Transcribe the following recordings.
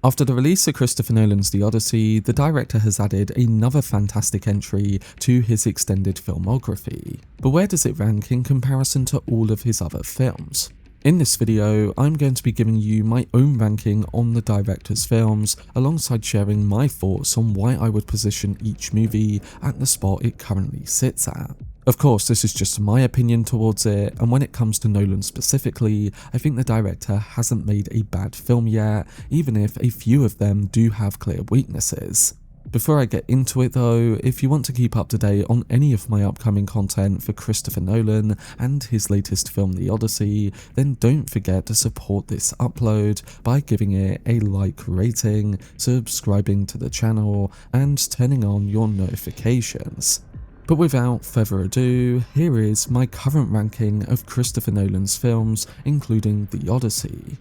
After the release of Christopher Nolan's The Odyssey, the director has added another fantastic entry to his extended filmography. But where does it rank in comparison to all of his other films? In this video, I'm going to be giving you my own ranking on the director's films, alongside sharing my thoughts on why I would position each movie at the spot it currently sits at. Of course, this is just my opinion towards it, and when it comes to Nolan specifically, I think the director hasn't made a bad film yet, even if a few of them do have clear weaknesses. Before I get into it though, if you want to keep up to date on any of my upcoming content for Christopher Nolan and his latest film The Odyssey, then don't forget to support this upload by giving it a like rating, subscribing to the channel, and turning on your notifications. But without further ado, here is my current ranking of Christopher Nolan's films, including The Odyssey.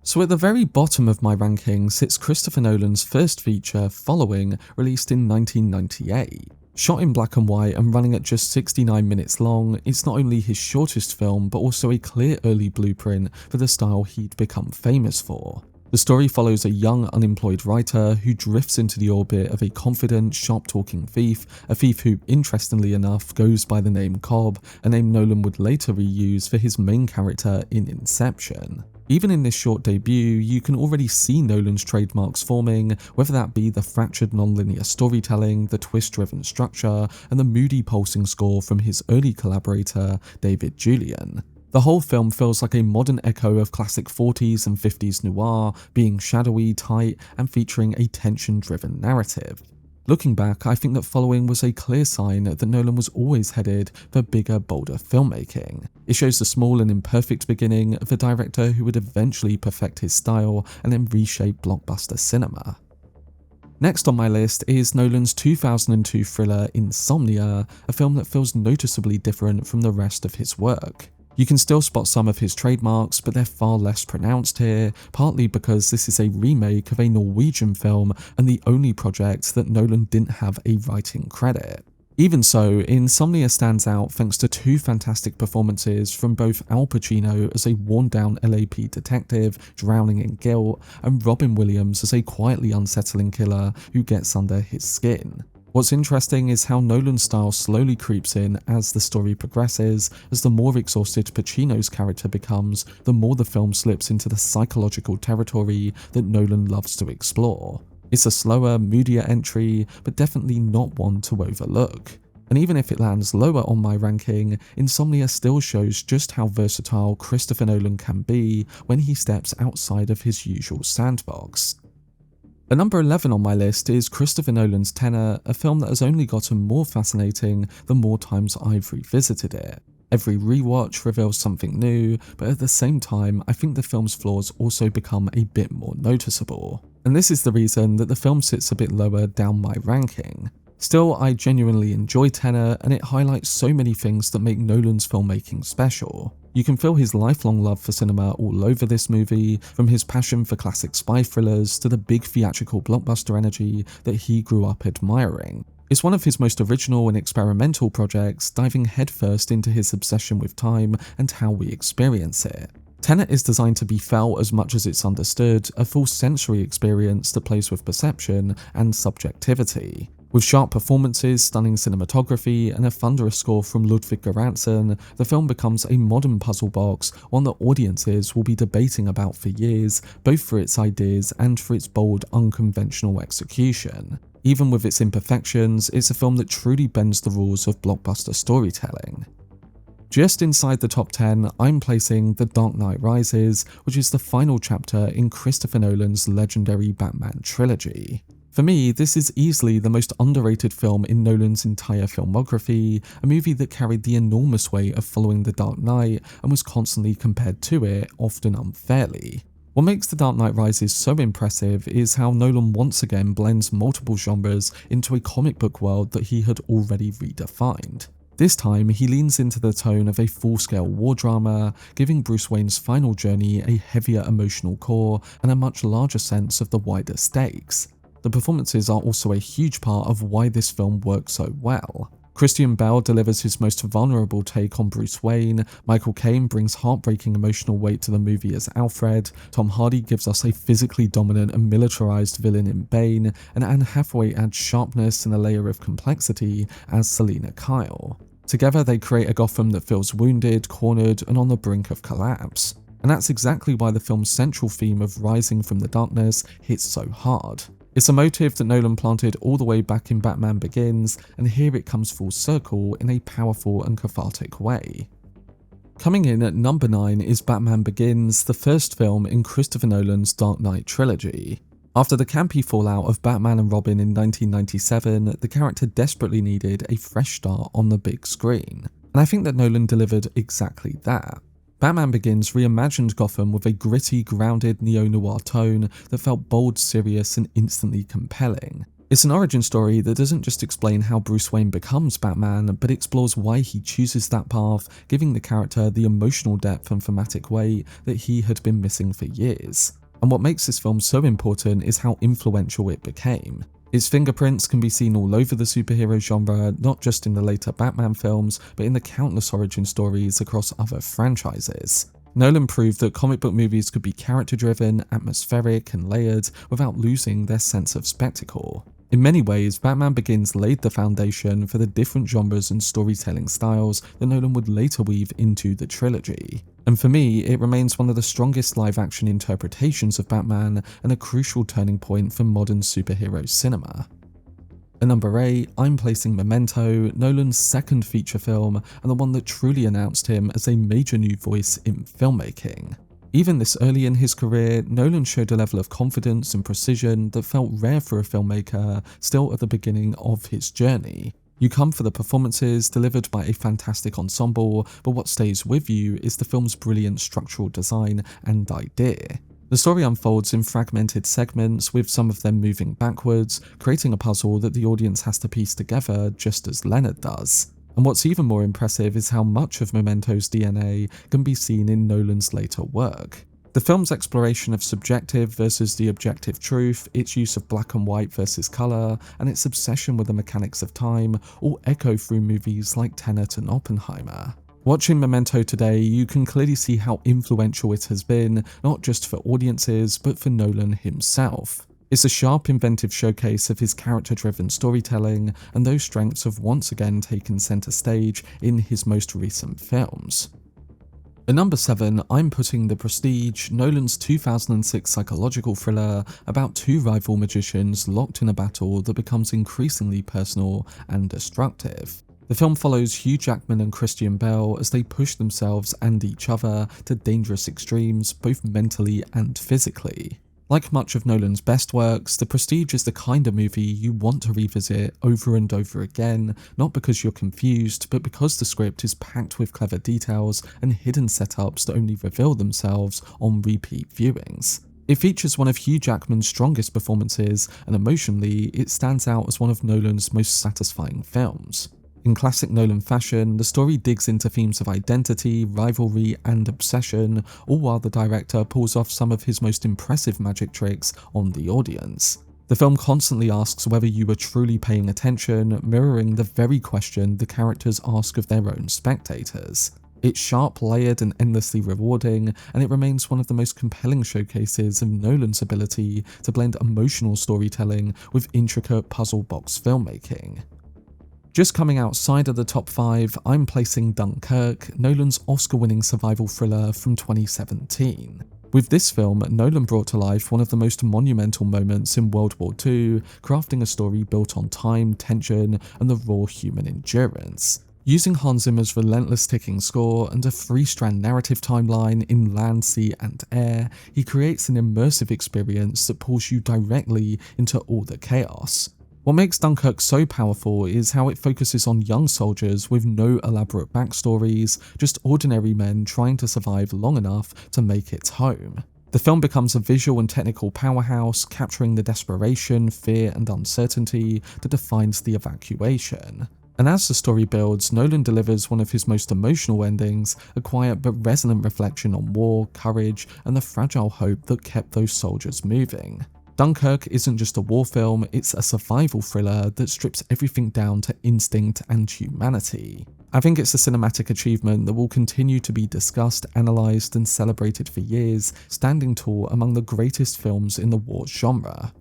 So at the very bottom of my ranking sits Christopher Nolan's first feature, Following, released in 1998. Shot in black and white and running at just 69 minutes long, it's not only his shortest film but also a clear early blueprint for the style he'd become famous for. The story follows a young unemployed writer who drifts into the orbit of a confident, sharp-talking thief, a thief who, interestingly enough, goes by the name Cobb, a name Nolan would later reuse for his main character in Inception. Even in this short debut, you can already see Nolan's trademarks forming, whether that be the fractured non-linear storytelling, the twist-driven structure, and the moody pulsing score from his early collaborator, David Julyan. The whole film feels like a modern echo of classic 40s and 50s noir, being shadowy, tight, and featuring a tension-driven narrative. Looking back, I think that Following was a clear sign that Nolan was always headed for bigger, bolder filmmaking. It shows the small and imperfect beginning of a director who would eventually perfect his style and then reshape blockbuster cinema. Next on my list is Nolan's 2002 thriller Insomnia, a film that feels noticeably different from the rest of his work. You can still spot some of his trademarks, but they're far less pronounced here, partly because this is a remake of a Norwegian film and the only project that Nolan didn't have a writing credit. Even so, Insomnia stands out thanks to two fantastic performances from both Al Pacino as a worn-down LAP detective drowning in guilt, and Robin Williams as a quietly unsettling killer who gets under his skin. What's interesting is how Nolan's style slowly creeps in as the story progresses, as the more exhausted Pacino's character becomes, the more the film slips into the psychological territory that Nolan loves to explore. It's a slower, moodier entry, but definitely not one to overlook. And even if it lands lower on my ranking, Insomnia still shows just how versatile Christopher Nolan can be when he steps outside of his usual sandbox. At number 11 on my list is Christopher Nolan's Tenet, a film that has only gotten more fascinating the more times I've revisited it. Every rewatch reveals something new, but at the same time, I think the film's flaws also become a bit more noticeable. And this is the reason that the film sits a bit lower down my ranking. Still, I genuinely enjoy Tenet, and it highlights so many things that make Nolan's filmmaking special. You can feel his lifelong love for cinema all over this movie, from his passion for classic spy thrillers to the big theatrical blockbuster energy that he grew up admiring. It's one of his most original and experimental projects, diving headfirst into his obsession with time and how we experience it. Tenet is designed to be felt as much as it's understood, a full sensory experience that plays with perception and subjectivity. With sharp performances, stunning cinematography, and a thunderous score from Ludwig Göransson, the film becomes a modern puzzle box, one that audiences will be debating about for years, both for its ideas and for its bold, unconventional execution. Even with its imperfections, it's a film that truly bends the rules of blockbuster storytelling. Just inside the top 10, I'm placing The Dark Knight Rises, which is the final chapter in Christopher Nolan's legendary Batman trilogy. For me, this is easily the most underrated film in Nolan's entire filmography, a movie that carried the enormous weight of following The Dark Knight and was constantly compared to it, often unfairly. What makes The Dark Knight Rises so impressive is how Nolan once again blends multiple genres into a comic book world that he had already redefined. This time, he leans into the tone of a full-scale war drama, giving Bruce Wayne's final journey a heavier emotional core and a much larger sense of the wider stakes. The performances are also a huge part of why this film works so well. Christian Bale delivers his most vulnerable take on Bruce Wayne, Michael Caine brings heartbreaking emotional weight to the movie as Alfred, Tom Hardy gives us a physically dominant and militarized villain in Bane, and Anne Hathaway adds sharpness and a layer of complexity as Selina Kyle. Together they create a Gotham that feels wounded, cornered, and on the brink of collapse. And that's exactly why the film's central theme of rising from the darkness hits so hard. It's a motive that Nolan planted all the way back in Batman Begins, and here it comes full circle in a powerful and cathartic way. Coming in at number 9 is Batman Begins, the first film in Christopher Nolan's Dark Knight trilogy. After the campy fallout of Batman and Robin in 1997, the character desperately needed a fresh start on the big screen. And I think that Nolan delivered exactly that. Batman Begins reimagined Gotham with a gritty, grounded neo-noir tone that felt bold, serious, and instantly compelling. It's an origin story that doesn't just explain how Bruce Wayne becomes Batman, but explores why he chooses that path, giving the character the emotional depth and thematic weight that he had been missing for years. And what makes this film so important is how influential it became. Its fingerprints can be seen all over the superhero genre, not just in the later Batman films, but in the countless origin stories across other franchises. Nolan proved that comic book movies could be character-driven, atmospheric, and layered without losing their sense of spectacle. In many ways, Batman Begins laid the foundation for the different genres and storytelling styles that Nolan would later weave into the trilogy. And for me, it remains one of the strongest live-action interpretations of Batman and a crucial turning point for modern superhero cinema. At number 8, I'm placing Memento, Nolan's second feature film and the one that truly announced him as a major new voice in filmmaking. Even this early in his career, Nolan showed a level of confidence and precision that felt rare for a filmmaker still at the beginning of his journey. You come for the performances delivered by a fantastic ensemble, but what stays with you is the film's brilliant structural design and idea. The story unfolds in fragmented segments, with some of them moving backwards, creating a puzzle that the audience has to piece together just as Leonard does. And what's even more impressive is how much of Memento's DNA can be seen in Nolan's later work. The film's exploration of subjective versus the objective truth, its use of black and white versus colour, and its obsession with the mechanics of time all echo through movies like Tenet and Oppenheimer. Watching Memento today, you can clearly see how influential it has been, not just for audiences, but for Nolan himself. It's a sharp, inventive showcase of his character-driven storytelling, and those strengths have once again taken centre stage in his most recent films. At number 7, I'm putting The Prestige, Nolan's 2006 psychological thriller about two rival magicians locked in a battle that becomes increasingly personal and destructive. The film follows Hugh Jackman and Christian Bale as they push themselves and each other to dangerous extremes, both mentally and physically. Like much of Nolan's best works, The Prestige is the kind of movie you want to revisit over and over again, not because you're confused, but because the script is packed with clever details and hidden setups that only reveal themselves on repeat viewings. It features one of Hugh Jackman's strongest performances, and emotionally, it stands out as one of Nolan's most satisfying films. In classic Nolan fashion, the story digs into themes of identity, rivalry, and obsession, all while the director pulls off some of his most impressive magic tricks on the audience. The film constantly asks whether you are truly paying attention, mirroring the very question the characters ask of their own spectators. It's sharp, layered, and endlessly rewarding, and it remains one of the most compelling showcases of Nolan's ability to blend emotional storytelling with intricate puzzle box filmmaking. Just coming outside of the top 5, I'm placing Dunkirk, Nolan's Oscar-winning survival thriller from 2017. With this film, Nolan brought to life one of the most monumental moments in World War II, crafting a story built on time, tension, and the raw human endurance. Using Hans Zimmer's relentless ticking score and a three-strand narrative timeline in land, sea, and air, he creates an immersive experience that pulls you directly into all the chaos. What makes Dunkirk so powerful is how it focuses on young soldiers with no elaborate backstories, just ordinary men trying to survive long enough to make it home. The film becomes a visual and technical powerhouse, capturing the desperation, fear, and uncertainty that defines the evacuation. And as the story builds, Nolan delivers one of his most emotional endings, a quiet but resonant reflection on war, courage, and the fragile hope that kept those soldiers moving. Dunkirk isn't just a war film, it's a survival thriller that strips everything down to instinct and humanity. I think it's a cinematic achievement that will continue to be discussed, analysed and celebrated for years, standing tall among the greatest films in the war genre.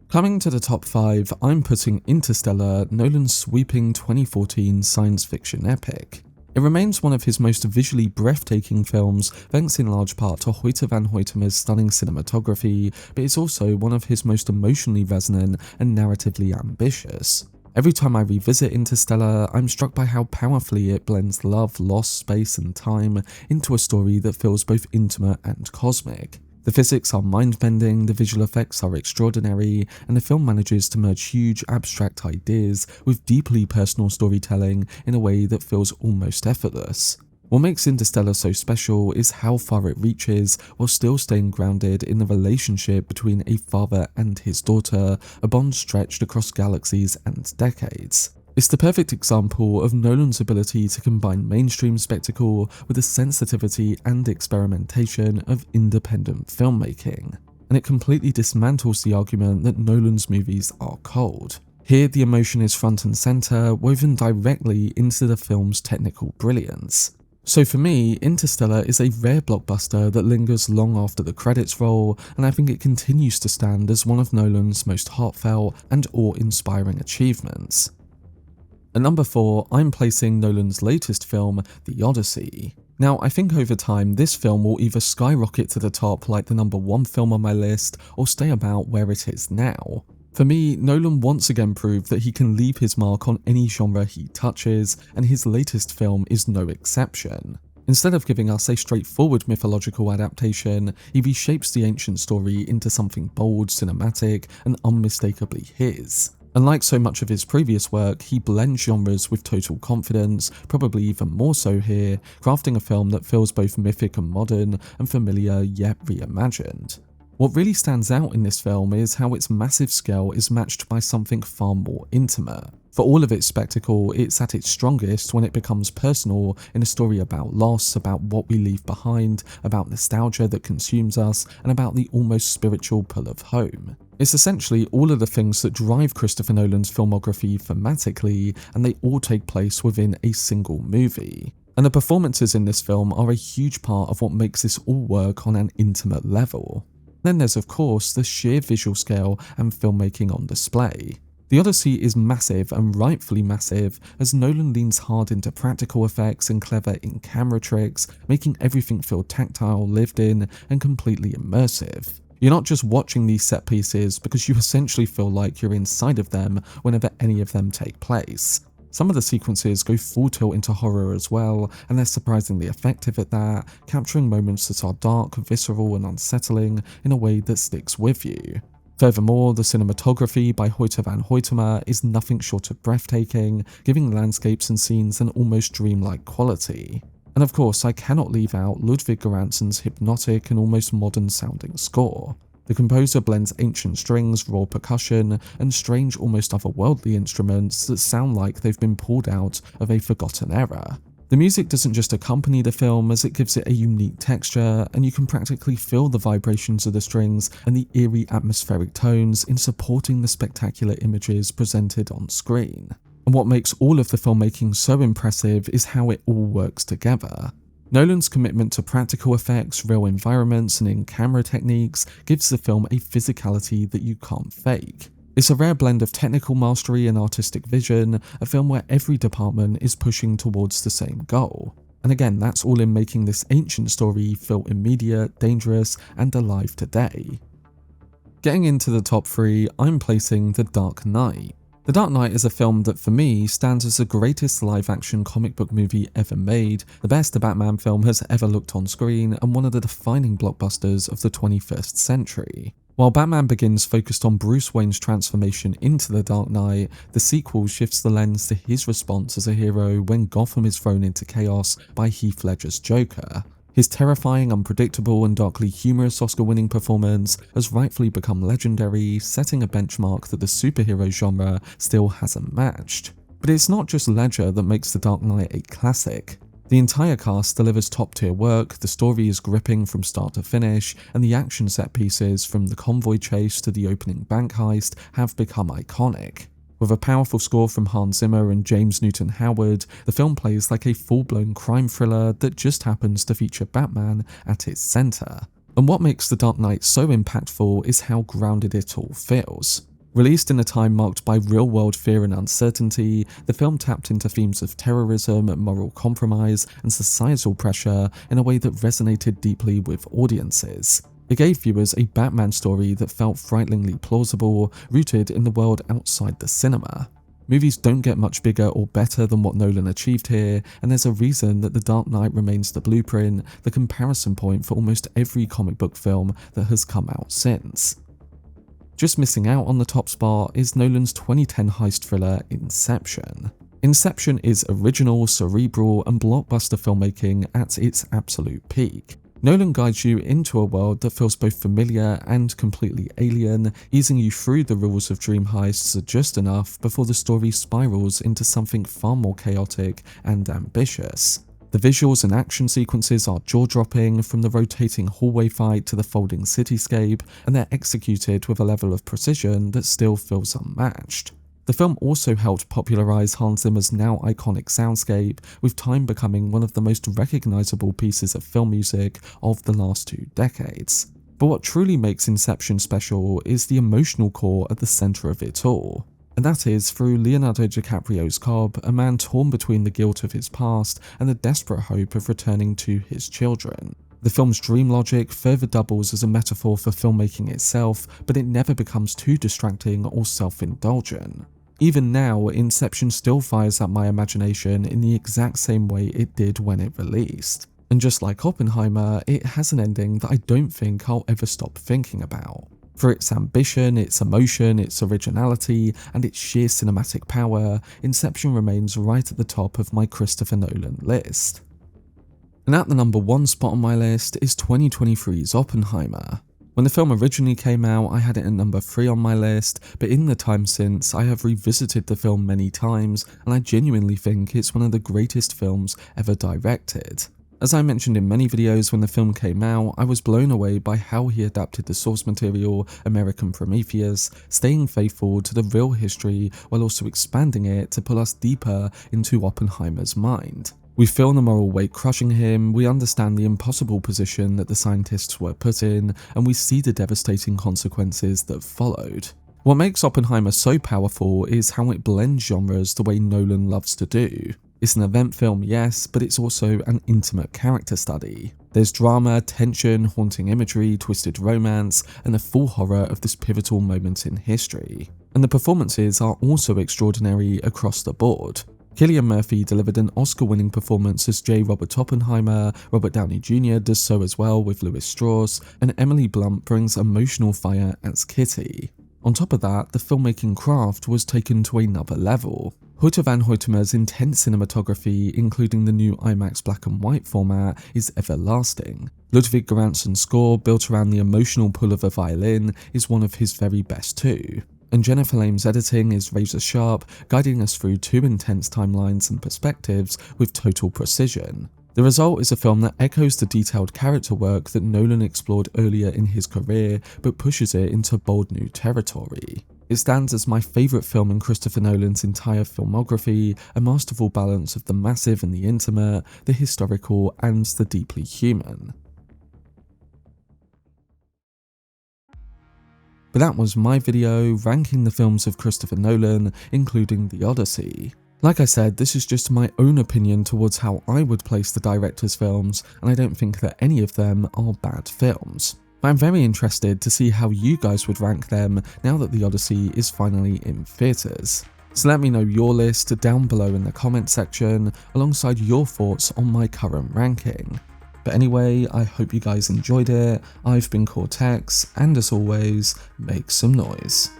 Coming to the top 5, I'm putting Interstellar, Nolan's sweeping 2014 science fiction epic. It remains one of his most visually breathtaking films, thanks in large part to Hoyte van Hoytema's stunning cinematography, but it's also one of his most emotionally resonant and narratively ambitious. Every time I revisit Interstellar, I'm struck by how powerfully it blends love, loss, space and time into a story that feels both intimate and cosmic. The physics are mind-bending, the visual effects are extraordinary, and the film manages to merge huge abstract ideas with deeply personal storytelling in a way that feels almost effortless. What makes Interstellar so special is how far it reaches while still staying grounded in the relationship between a father and his daughter, a bond stretched across galaxies and decades. It's the perfect example of Nolan's ability to combine mainstream spectacle with the sensitivity and experimentation of independent filmmaking, and it completely dismantles the argument that Nolan's movies are cold. Here, the emotion is front and center, woven directly into the film's technical brilliance. So for me, Interstellar is a rare blockbuster that lingers long after the credits roll, and I think it continues to stand as one of Nolan's most heartfelt and awe-inspiring achievements. At number 4, I'm placing Nolan's latest film, The Odyssey. Now, I think over time, this film will either skyrocket to the top like the number 1 film on my list, or stay about where it is now. For me, Nolan once again proved that he can leave his mark on any genre he touches, and his latest film is no exception. Instead of giving us a straightforward mythological adaptation, he reshapes the ancient story into something bold, cinematic, and unmistakably his. Unlike so much of his previous work, he blends genres with total confidence, probably even more so here, crafting a film that feels both mythic and modern, and familiar yet reimagined. What really stands out in this film is how its massive scale is matched by something far more intimate. For all of its spectacle, it's at its strongest when it becomes personal in a story about loss, about what we leave behind, about nostalgia that consumes us, and about the almost spiritual pull of home. It's essentially all of the things that drive Christopher Nolan's filmography thematically, and they all take place within a single movie. And the performances in this film are a huge part of what makes this all work on an intimate level. Then there's of course the sheer visual scale and filmmaking on display. The Odyssey is massive, and rightfully massive, as Nolan leans hard into practical effects and clever in-camera tricks, making everything feel tactile, lived in, and completely immersive. You're not just watching these set pieces because you essentially feel like you're inside of them whenever any of them take place. Some of the sequences go full tilt into horror as well, and they're surprisingly effective at that, capturing moments that are dark, visceral, and unsettling in a way that sticks with you. Furthermore, the cinematography by Hoyte van Hoytema is nothing short of breathtaking, giving landscapes and scenes an almost dreamlike quality. And of course, I cannot leave out Ludwig Göransson's hypnotic and almost modern sounding score. The composer blends ancient strings, raw percussion, and strange, almost otherworldly instruments that sound like they've been pulled out of a forgotten era. The music doesn't just accompany the film, as it gives it a unique texture, and you can practically feel the vibrations of the strings and the eerie atmospheric tones in supporting the spectacular images presented on screen. And what makes all of the filmmaking so impressive is how it all works together. Nolan's commitment to practical effects, real environments, and in-camera techniques gives the film a physicality that you can't fake. It's a rare blend of technical mastery and artistic vision, a film where every department is pushing towards the same goal. And again, that's all in making this ancient story feel immediate, dangerous, and alive today. Getting into the top 3, I'm placing The Dark Knight. The Dark Knight is a film that for me stands as the greatest live-action comic book movie ever made, the best a Batman film has ever looked on screen, and one of the defining blockbusters of the 21st century. While Batman Begins focused on Bruce Wayne's transformation into the Dark Knight, the sequel shifts the lens to his response as a hero when Gotham is thrown into chaos by Heath Ledger's Joker. His terrifying, unpredictable, and darkly humorous Oscar-winning performance has rightfully become legendary, setting a benchmark that the superhero genre still hasn't matched. But it's not just Ledger that makes The Dark Knight a classic. The entire cast delivers top-tier work, the story is gripping from start to finish, and the action set pieces, from the convoy chase to the opening bank heist, have become iconic. With a powerful score from Hans Zimmer and James Newton Howard, the film plays like a full-blown crime thriller that just happens to feature Batman at its centre. And what makes The Dark Knight so impactful is how grounded it all feels. Released in a time marked by real-world fear and uncertainty, the film tapped into themes of terrorism, moral compromise, and societal pressure in a way that resonated deeply with audiences. It gave viewers a Batman story that felt frighteningly plausible, rooted in the world outside the cinema. Movies don't get much bigger or better than what Nolan achieved here, and there's a reason that The Dark Knight remains the blueprint, the comparison point for almost every comic book film that has come out since. Just missing out on the top spot is Nolan's 2010 heist thriller Inception. Inception is original, cerebral, and blockbuster filmmaking at its absolute peak. Nolan guides you into a world that feels both familiar and completely alien, easing you through the rules of dream heists just enough before the story spirals into something far more chaotic and ambitious. The visuals and action sequences are jaw-dropping, from the rotating hallway fight to the folding cityscape, and they're executed with a level of precision that still feels unmatched. The film also helped popularize Hans Zimmer's now iconic soundscape, with Time becoming one of the most recognizable pieces of film music of the last 2 decades. But what truly makes Inception special is the emotional core at the center of it all. And that is through Leonardo DiCaprio's Cobb, a man torn between the guilt of his past and the desperate hope of returning to his children. The film's dream logic further doubles as a metaphor for filmmaking itself, but it never becomes too distracting or self-indulgent. Even now, Inception still fires at my imagination in the exact same way it did when it released. And just like Oppenheimer, it has an ending that I don't think I'll ever stop thinking about. For its ambition, its emotion, its originality, and its sheer cinematic power, Inception remains right at the top of my Christopher Nolan list. And at the number 1 spot on my list is 2023's Oppenheimer. When the film originally came out, I had it at number 3 on my list, but in the time since, I have revisited the film many times, and I genuinely think it's one of the greatest films ever directed. As I mentioned in many videos when the film came out, I was blown away by how he adapted the source material, American Prometheus, staying faithful to the real history while also expanding it to pull us deeper into Oppenheimer's mind. We feel the moral weight crushing him, we understand the impossible position that the scientists were put in, and we see the devastating consequences that followed. What makes Oppenheimer so powerful is how it blends genres the way Nolan loves to do. It's an event film, yes, but it's also an intimate character study. There's drama, tension, haunting imagery, twisted romance, and the full horror of this pivotal moment in history. And the performances are also extraordinary across the board. Cillian Murphy delivered an Oscar-winning performance as J. Robert Oppenheimer, Robert Downey Jr. does so as well with Louis Strauss, and Emily Blunt brings emotional fire as Kitty. On top of that, the filmmaking craft was taken to another level. Hoyte van Hoytema's intense cinematography, including the new IMAX black and white format, is everlasting. Ludwig Göransson's score, built around the emotional pull of a violin, is one of his very best too. And Jennifer Lame's editing is razor sharp, guiding us through 2 intense timelines and perspectives with total precision. The result is a film that echoes the detailed character work that Nolan explored earlier in his career, but pushes it into bold new territory. It stands as my favourite film in Christopher Nolan's entire filmography, a masterful balance of the massive and the intimate, the historical and the deeply human. But that was my video ranking the films of Christopher Nolan, including The Odyssey. Like I said, this is just my own opinion towards how I would place the director's films, and I don't think that any of them are bad films. But I'm very interested to see how you guys would rank them now that The Odyssey is finally in theatres. So let me know your list down below in the comment section, alongside your thoughts on my current ranking. But anyway, I hope you guys enjoyed it. I've been Cortex, and as always, make some noise.